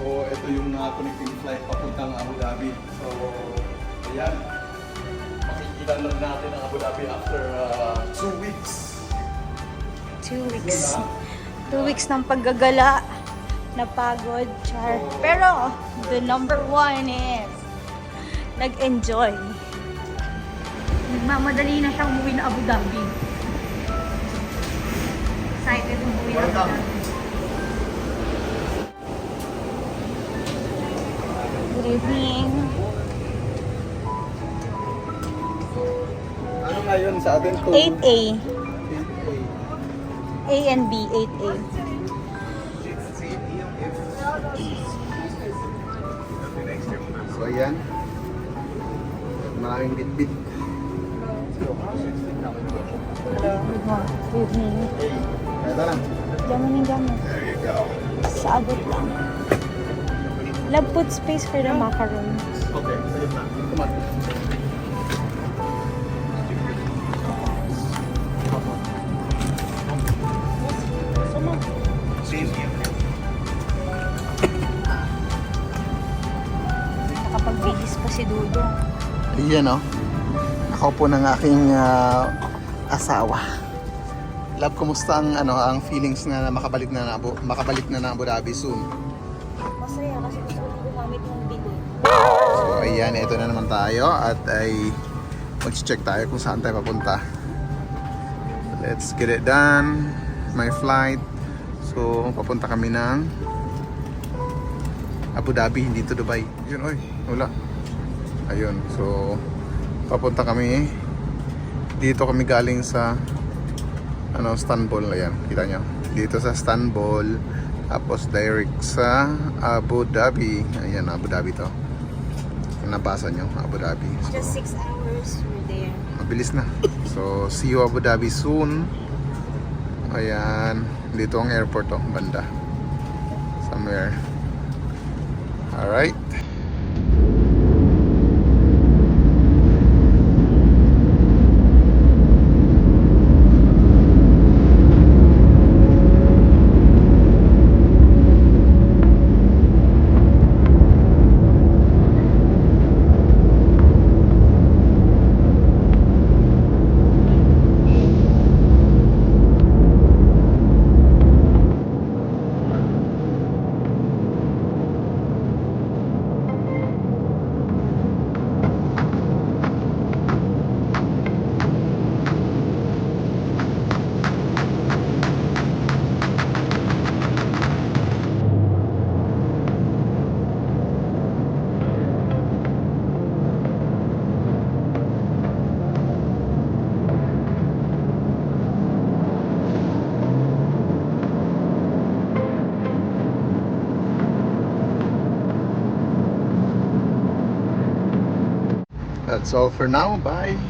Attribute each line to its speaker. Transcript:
Speaker 1: So, ito yung connecting flight papuntang Abu Dhabi. So, ayan. Makikita na natin ang Abu Dhabi after 2 weeks.
Speaker 2: 2 weeks. 2 weeks ng paggagala. Napagod, char. Pero, the number one is nag-enjoy. Nagmamadali na siyang umuwi na Abu Dhabi. Excited umuwi na Abu Dhabi. Good evening.
Speaker 1: Ano nga yun sa atin?
Speaker 2: 8A.
Speaker 1: 8A.
Speaker 2: A and B, 8A.
Speaker 1: So, ayan. Maraming bit-bit.
Speaker 2: Good evening.
Speaker 1: Ito lang.
Speaker 2: Diyan mo gamit. Sa abot lang. Love put space for the macaron.
Speaker 1: Okay, sige na. Come on.
Speaker 2: Nakapagbihis pa si Dudo.
Speaker 1: Ayan o. Nakaupo ng aking asawa. Love, kumusta ang feelings na makabalik na ng Abu Dhabi soon?
Speaker 2: Masaya kasi gusto ko gumamit ng bidet.
Speaker 1: So ayan, ito na naman tayo at ay mag-check tayo kung saan tayo papunta. Let's get it done. My flight. So papunta kami ng Abu Dhabi, hindi to Dubai. Yun, oy, wala. Ayun, so papunta kami. Dito kami galing sa Istanbul. Ayan, kita nyo. Dito sa Istanbul. Tapos direct sa Abu Dhabi. Ayan, Abu Dhabi to. Nabasa nyo, Abu Dhabi. So,
Speaker 2: Just 6 hours, we're there.
Speaker 1: mabilis na. So, see you Abu Dhabi soon. Ayan, dito ang airport to, banda. Somewhere. Alright. That's all for now. Bye.